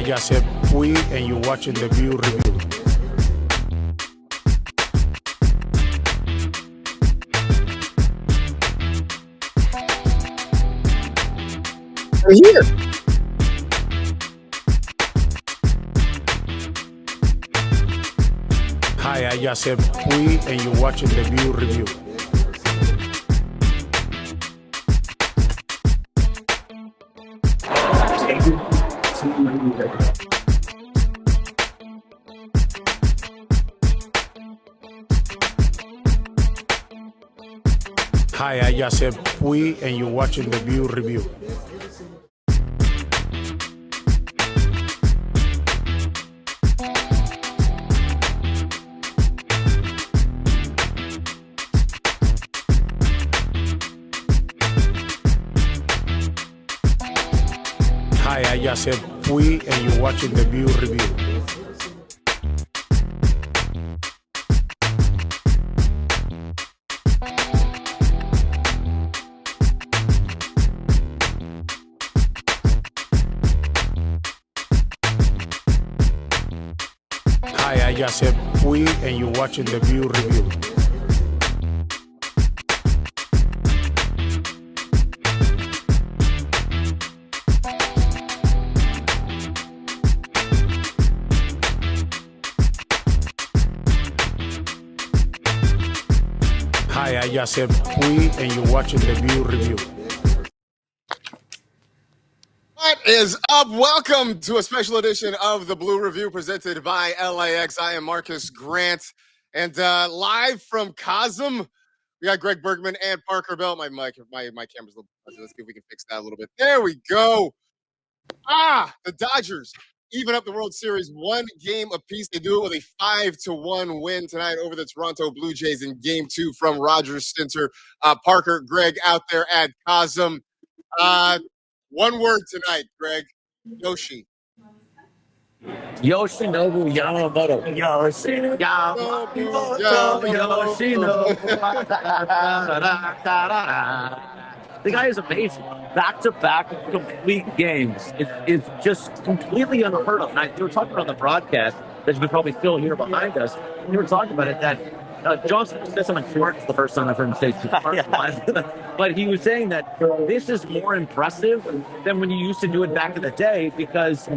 I just said we, and you're watching the View Review. We're here. Hi, I just said we, and you're watching the View Review. Hi, I just said we, and you're watching the View Review. Hi, I just said we, and you're watching the View Review. Hi, I just said we, and you're watching the View Review. Hi, I just said we, and you're watching the View Review. What is up? Welcome to a special edition of the Blue Review presented by LAX. I am Marcus Grant, and live from Cosm, we got Greg Bergman and Parker Bell. My camera's a little fuzzy. Let's see if we can fix that a little bit. There we go. The Dodgers even up the World Series one game apiece. They do it with a 5-1 win tonight over the Toronto Blue Jays in Game 2 from Rogers Center. Parker, Greg out there at Cosm. One word tonight, Greg. Yoshi. Yoshinobu Yamamoto. The guy is amazing. Back-to-back complete games. It's just completely unheard of. And we were talking on the broadcast that you could probably still hear behind us. We were talking about it that Johnson said something short for the first time I've heard him say but he was saying that this is more impressive than when you used to do it back in the day because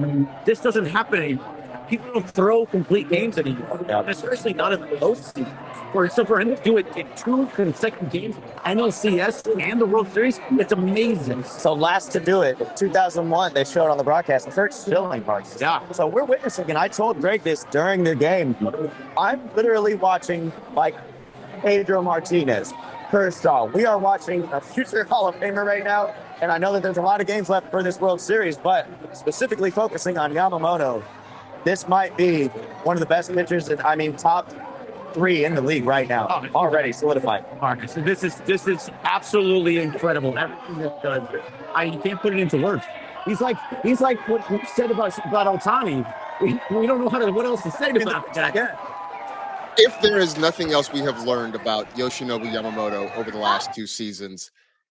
this doesn't happen anymore. People don't throw complete games anymore, especially not in the postseason. So for him to do it in 2 consecutive games, NLCS and the World Series, it's amazing. So last to do it, 2001, they showed on the broadcast, the first filling parts. Yeah. So we're witnessing, and I told Greg this during the game, I'm literally watching, like, Pedro Martinez, Kershaw. We are watching a future Hall of Famer right now, and I know that there's a lot of games left for this World Series, but specifically focusing on Yamamoto, this might be one of the best pitchers, top 3 in the league right now, already solidified. Marcus, this is absolutely incredible. Everything that's done, you can't put it into words. He's like what you said about Ohtani. We don't know what else to say about that. Yeah. If there is nothing else we have learned about Yoshinobu Yamamoto over the last 2 seasons,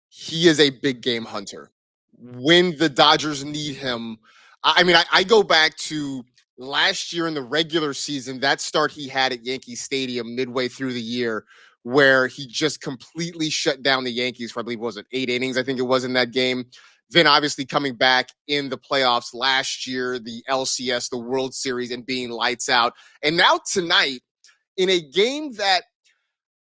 he is a big game hunter. When the Dodgers need him, I go back to last year in the regular season, that start he had at Yankee Stadium midway through the year, where he just completely shut down the Yankees for, I believe, 8 innings, I think it was in that game. Then obviously coming back in the playoffs last year, the LCS, the World Series, and being lights out. And now tonight, in a game that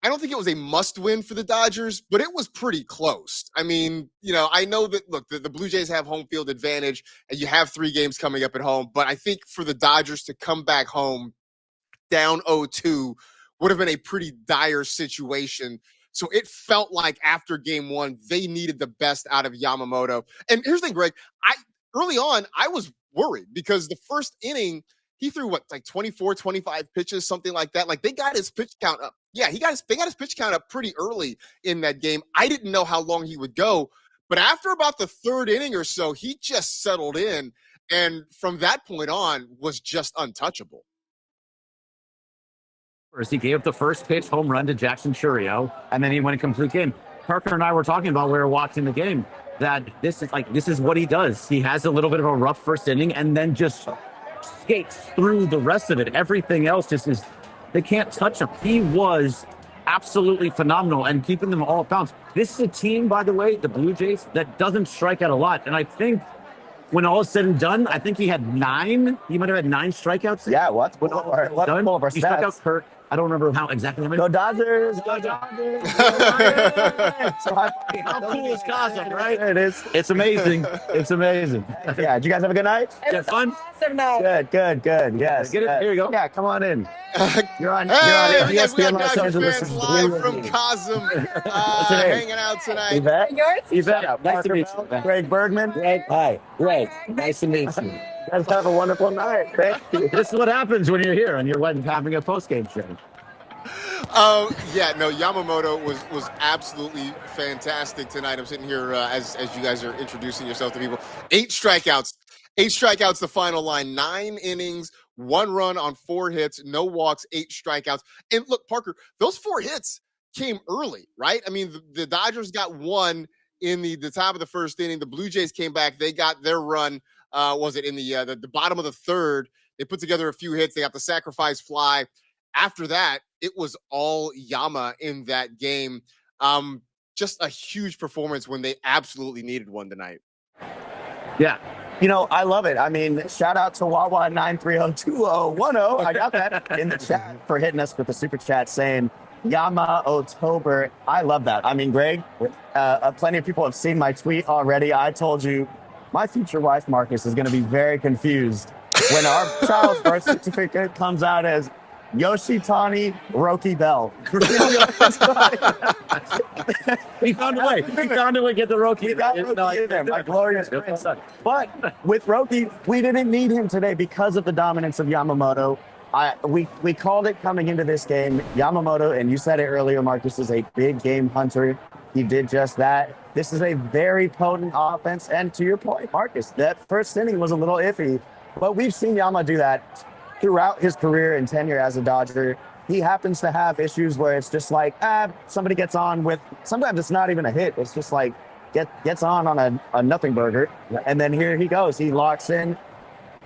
I don't think it was a must-win for the Dodgers, but it was pretty close. I know that, look, the Blue Jays have home field advantage, and you have 3 games coming up at home, but I think for the Dodgers to come back home down 0-2 would have been a pretty dire situation. So it felt like after Game 1, they needed the best out of Yamamoto. And here's the thing, Greg, early on, I was worried because the first inning, he threw 24, 25 pitches, something like that. Like, they got his pitch count up. Yeah, they got his pitch count up pretty early in that game. I didn't know how long he would go, but after about the 3rd inning or so, he just settled in, and from that point on was just untouchable. He gave up the first pitch home run to Jackson Chourio, and then he went a complete game. Parker and I were talking about we were watching the game. that this is what he does. He has a little bit of a rough first inning and then just skates through the rest of it. Everything else just is, they can't touch him. He was absolutely phenomenal and keeping them all at bounds. This is a team, by the way, the Blue Jays, that doesn't strike out a lot. And I think when all is said and done, I think he had 9. He might have had 9 strikeuts. Yeah, what? When all is done, pull up our he struck out stats. Kurt. I don't remember how exactly. Go Dodgers! Go Dodgers! So How cool is Cosm, right? It is. It's amazing. It's amazing. Yeah, did you guys have a good night? You had fun? Awesome night. Good. Yes. Get it? Here you go. Yeah, come on in. You're on Hey, we got ESPN Los Dodger Angeles. fans live from Cosm, your name? hanging out tonight. Yvette? Yours? Yvette, nice to meet you. Bell, Greg Bergman. Greg, hi. Greg, nice to meet you. You guys have a wonderful night. Thank you. This is what happens when you're here and you're having a post-game show. Yeah, no, Yamamoto was absolutely fantastic tonight. I'm sitting here as you guys are introducing yourself to people. 8 strikeouts, the final line. 9 innings, 1 run on 4 hits, no walks, 8 strikeouts. And look, Parker, those 4 hits came early, right? I mean, the Dodgers got 1 in the top of the first inning. The Blue Jays came back. They got their run, was it in the bottom of the third. They put together a few hits. They got the sacrifice fly. After that, it was all Yama in that game. Just a huge performance when they absolutely needed one tonight. Yeah. You know, I love it. I mean, shout out to Wawa 9302010. I got that in the chat for hitting us with the super chat saying Yama-October. I love that. I mean, Greg, plenty of people have seen my tweet already. I told you my future wife, Marcus, is going to be very confused when our child's birth certificate comes out as Yoshitani Roki Bell. He found a way. He found a way to get the Roki. We got Roki in there, my glorious prince. But with Roki, we didn't need him today because of the dominance of Yamamoto. We called it coming into this game. Yamamoto, and you said it earlier, Marcus, is a big game hunter. He did just that. This is a very potent offense. And to your point, Marcus, that first inning was a little iffy, but we've seen Yama do that throughout his career and tenure as a Dodger. He happens to have issues where it's just like, somebody gets on with, sometimes it's not even a hit. It's just like, gets on a nothing burger. And then here he goes. He locks in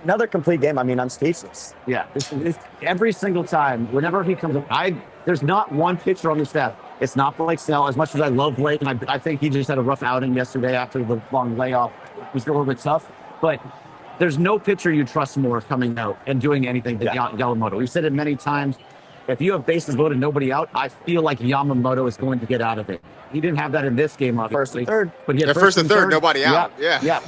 another complete game. I mean, I'm speechless. Yeah. It's every single time, whenever he comes up, there's not one pitcher on the staff. It's not Blake Snell. As much as I love Blake, and I think he just had a rough outing yesterday after the long layoff. It was a little bit tough. But there's no pitcher you trust more coming out and doing anything than Yamamoto. We've said it many times. If you have bases loaded, nobody out, I feel like Yamamoto is going to get out of it. He didn't have that in this game, obviously. First and third. But he had First and third, nobody out. Yeah.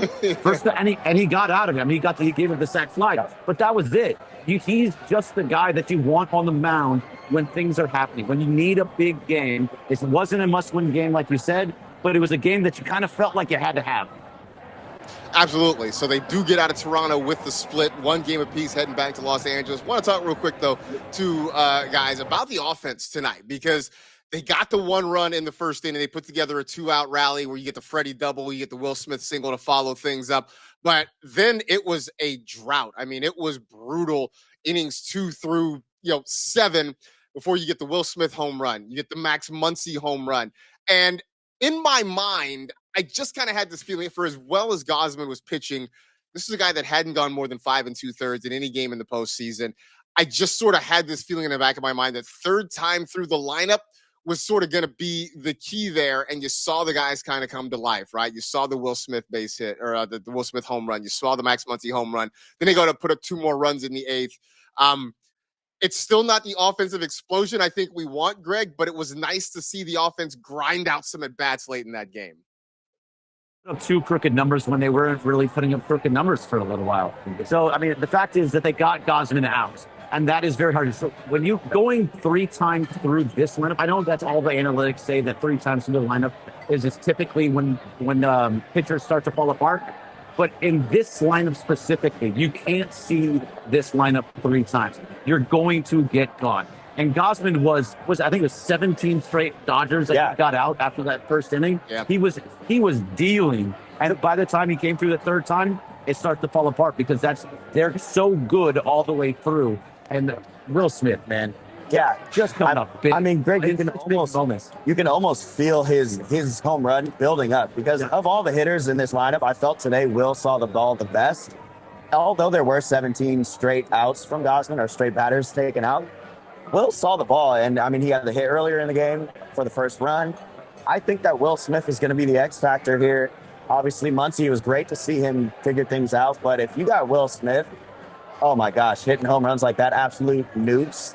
And he got out of him. He gave him the sac fly. But that was it. He's just the guy that you want on the mound when things are happening. When you need a big game. It wasn't a must-win game, like you said, but it was a game that you kind of felt like you had to have. Absolutely. So they do get out of Toronto with the split, 1 game apiece, heading back to Los Angeles. Want to talk real quick, though, to guys about the offense tonight, because they got the 1 run in the first inning. They put together a 2-out rally where you get the Freddie double, you get the Will Smith single to follow things up. But then it was a drought. I mean, it was brutal. Innings 2 through 7 before you get the Will Smith home run. You get the Max Muncy home run. And in my mind, I just kind of had this feeling, for as well as Gausman was pitching, this is a guy that hadn't gone more than 5 2/3 in any game in the postseason. I just sort of had this feeling in the back of my mind that third time through the lineup was sort of going to be the key there. And you saw the guys kind of come to life, right? You saw the Will Smith base hit, or the Will Smith home run. You saw the Max Muncy home run. Then they go to put up 2 more runs in the 8th. It's still not the offensive explosion I think we want, Greg, but it was nice to see the offense grind out some at-bats late in that game. 2 crooked numbers when they weren't really putting up crooked numbers for a little while. So, I mean, the fact is that they got Gausman out, and that is very hard. So when you going 3 times through this lineup, I know that's all the analytics say that 3 times through the lineup is typically when pitchers start to fall apart. But in this lineup specifically, you can't see this lineup 3 times. You're going to get gone. And Gausman was I think it was 17 straight Dodgers that got out after that first inning. Yeah. He was dealing. And by the time he came through the third time, it started to fall apart because they're so good all the way through. And Will Smith, man, Yeah, Just coming up big. I mean, Greg, It's big moments. you can almost feel his home run building up because of all the hitters in this lineup. I felt today Will saw the ball the best. Although there were 17 straight outs from Gausman or straight batters taken out, Will saw the ball, and I mean, he had the hit earlier in the game for the first run. I think that Will Smith is going to be the X factor here. Obviously, Muncy, it was great to see him figure things out, but if you got Will Smith, oh my gosh, hitting home runs like that, absolute nukes.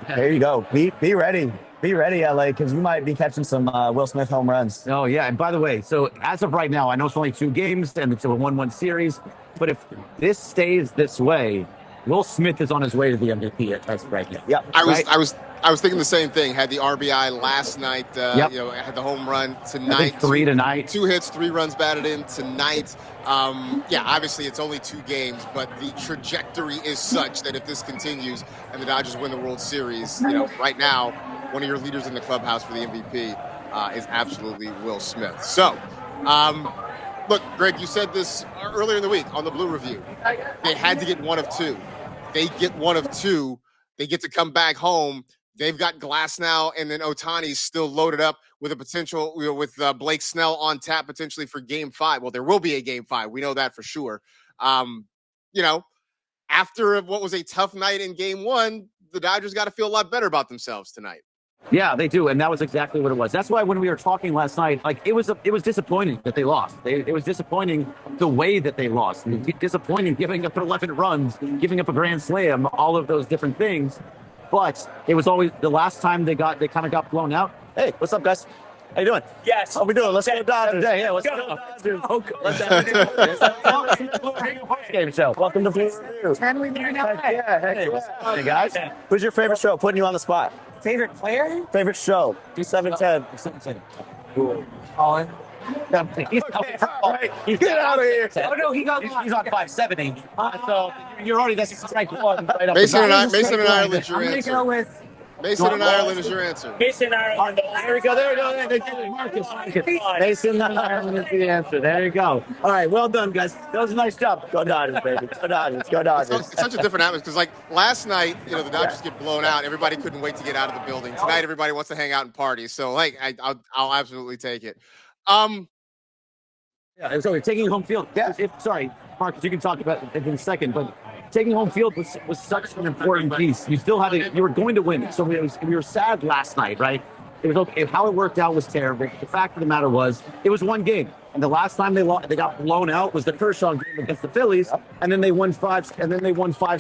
There you go. Be ready. Be ready, LA, because you might be catching some Will Smith home runs. Oh, yeah. And by the way, so as of right now, I know it's only 2 games and it's a 1-1 series, but if this stays this way, Will Smith is on his way to the MVP as of right now. Yeah, I was thinking the same thing. Had the RBI last night. Yep. Had the home run I tonight. think 3 tonight. 2 hits, 3 runs batted in tonight. Obviously it's only 2 games, but the trajectory is such that if this continues and the Dodgers win the World Series, right now, one of your leaders in the clubhouse for the MVP is absolutely Will Smith. So, look, Greg, you said this earlier in the week on the Blue Review. They had to get 1 of 2. They get 1 of 2. They get to come back home. They've got Glasnow, and then Ohtani's still loaded up with a potential, with Blake Snell on tap potentially for Game 5. Well, there will be a Game 5. We know that for sure. After what was a tough night in Game 1, the Dodgers got to feel a lot better about themselves tonight. Yeah, they do, and that was exactly what it was. That's why when we were talking last night, it was disappointing that they lost. It was disappointing the way that they lost. It was disappointing giving up 11 runs, giving up a grand slam, all of those different things. But it was always the last time they kind of got blown out. Hey, what's up, guys? How you doing? Yes. How we doing? Let's go Dodgers. Yeah, let's go. Let's Postgame show. Welcome to Blue Review. Can we learn out? Hey guys. Who's your favorite show? Putting you on the spot. Favorite player? Favorite show? Do 710. Colin. He's Get out of here. Oh no, he's on 570. So you're already that's strike 1 right up. Mason and Ireland's your I'm gonna answer. go with Mason and Ireland is your answer. Mason Ireland. There we go. Marcus. Mason and Ireland is the answer. There you go. All right, well done, guys. That was a nice job. Go Dodgers, baby. Go Dodgers. Go Dodgers. It's such a different atmosphere because, last night, the Dodgers get blown out. Everybody couldn't wait to get out of the building. Tonight, everybody wants to hang out and party. So, I'll absolutely take it. Yeah, so taking home field. Yeah. Sorry, Marcus, you can talk about it in a second, but taking home field was such an important piece. You still had you were going to win. So we were sad last night, right? It was okay. How it worked out was terrible. The fact of the matter was, it was 1 game, and the last time they got blown out was the Kershaw game against the Phillies, and then they won 5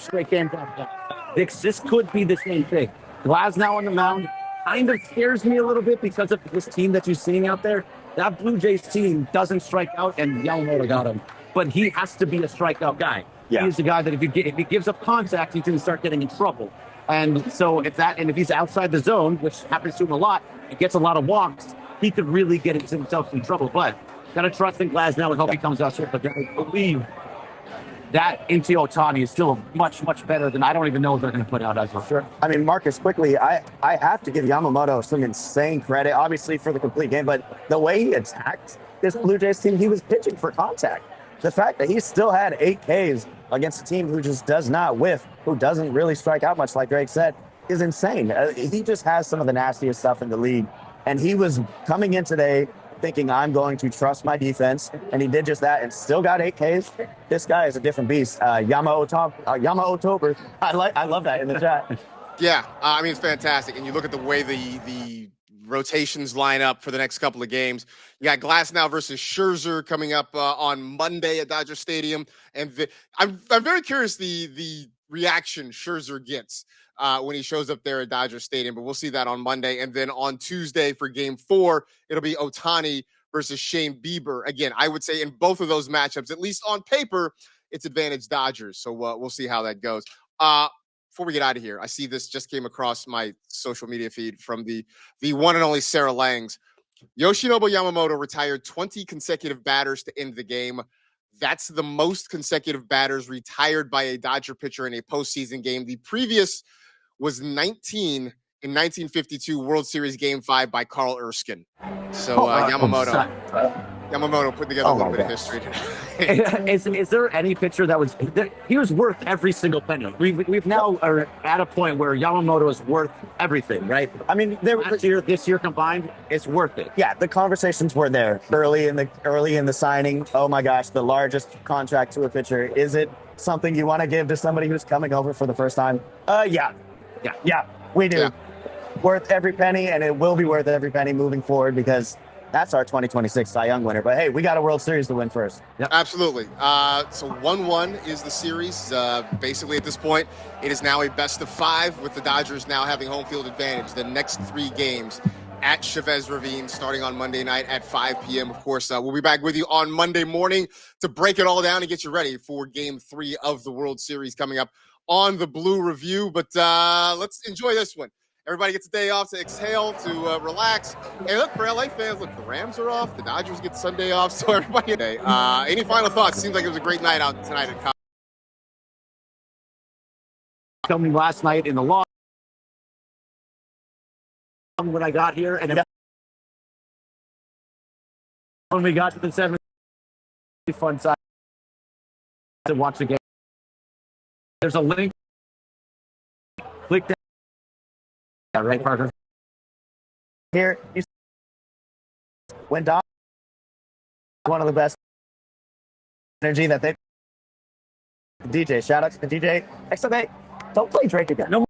straight games after that. This could be the same thing. Glasnow on the mound kind of scares me a little bit because of this team that you're seeing out there. That Blue Jays team doesn't strike out, and Yamamoto got him, but he has to be a strikeout guy. Yeah. He's the guy that if he gives up contact, he's going to start getting in trouble. And so if he's outside the zone, which happens to him a lot, and gets a lot of walks, he could really get himself in trouble. But got to trust in Glasnow and hope he comes out short. But I believe that into Ohtani is still much, much better than I don't even know what they're going to put out as well. Sure. I mean, Marcus, quickly, I have to give Yamamoto some insane credit, obviously, for the complete game, but the way he attacked this Blue Jays team, he was pitching for contact. The fact that he still had 8 Ks against a team who just does not whiff, who doesn't really strike out much, like Drake said, is insane. He just has some of the nastiest stuff in the league. And he was coming in today thinking, I'm going to trust my defense, and he did just that and still got 8 Ks. This guy is a different beast. Yamamoto. I love that in the chat. Yeah, it's fantastic. And you look at the way the rotations line up for the next couple of games. You got Glasnow versus Scherzer coming up on Monday at Dodger Stadium, and I'm very curious the reaction Scherzer gets when he shows up there at Dodger Stadium. But we'll see that on Monday, and then on Tuesday for Game 4, it'll be Ohtani versus Shane Bieber. Again, I would say in both of those matchups, at least on paper, it's advantage Dodgers. So we'll see how that goes. Before we get out of here, I see this just came across my social media feed from the one and only Sarah Langs. Yoshinobu Yamamoto retired 20 consecutive batters to end the game. That's the most consecutive batters retired by a Dodger pitcher in a postseason game. The previous was 19 in 1952 World Series Game 5 by Carl Erskine. So Yamamoto. Yamamoto putting together a little bit of history tonight. Is there any pitcher that was he was worth every single penny? We've now are at a point where Yamamoto is worth everything, right? I mean, This year combined, it's worth it. yeah, the conversations were there early in the signing. Oh my gosh, the largest contract to a pitcher. Is it something you want to give to somebody who's coming over for the first time? Yeah, we do. Yeah. Worth every penny, and it will be worth every penny moving forward because that's our 2026 Cy Young winner. But hey, we got a World Series to win first. Absolutely. So 1-1 is the series. Basically, at this point, it is now a best of 5 with the Dodgers now having home field advantage. The next 3 games at Chavez Ravine starting on Monday night at 5 p.m. Of course, we'll be back with you on Monday morning to break it all down and get you ready for Game 3 of the World Series coming up on the Blue Review. But let's enjoy this one. Everybody gets a day off to exhale, to relax. Hey, look, for LA fans, look, the Rams are off. The Dodgers get Sunday off. So everybody, any final thoughts? Seems like it was a great night out tonight at College. Told me last night in the law when I got here, and when we got to the 7th, fun side to watch the game. There's a link. Click that. Yeah, right, Parker. Here, when Don, one of the best energy that they. DJ, shout out to the DJ. XMA, don't play Drake again. No.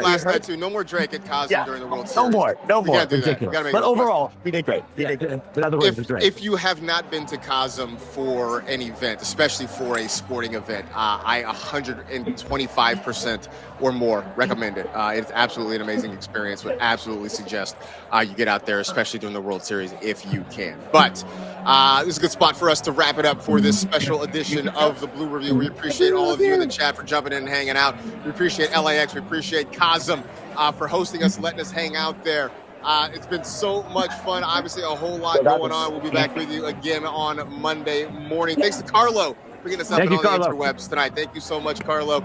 Last night too. No more Drake at Cosm during the World Series. No more. We can't do that. We gotta make But it overall, he did great. In other words, it's great. If you have not been to Cosm for an event, especially for a sporting event, I 125% or more recommend it. It's absolutely an amazing experience. Would absolutely suggest you get out there, especially during the World Series, if you can. But this is a good spot for us to wrap it up for this special edition of the Blue Review. We appreciate all of you in the chat for jumping in and hanging out. We appreciate LAX. We appreciate Cosm for hosting us, letting us hang out there. It's been so much fun. Obviously, a whole lot going on. We'll be back with you again on Monday morning. Thanks to Carlo for getting us up on the interwebs tonight. Thank you so much, Carlo.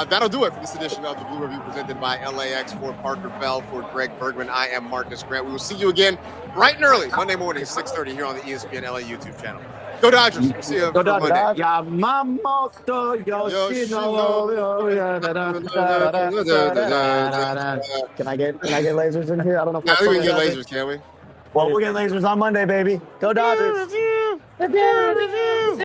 That'll do it for this edition of the Blue Review presented by LAX. For Parker Bell, for Greg Bergman, I am Marcus Grant. We will see you again bright and early Monday morning at 6:30 here on the ESPN LA YouTube channel. Go Dodgers. We'll see you Go Monday. Yamamoto, Can I get lasers in here? I don't know if I think we can get lasers, can we? Well, we'll get lasers on Monday, baby. Go Dodgers.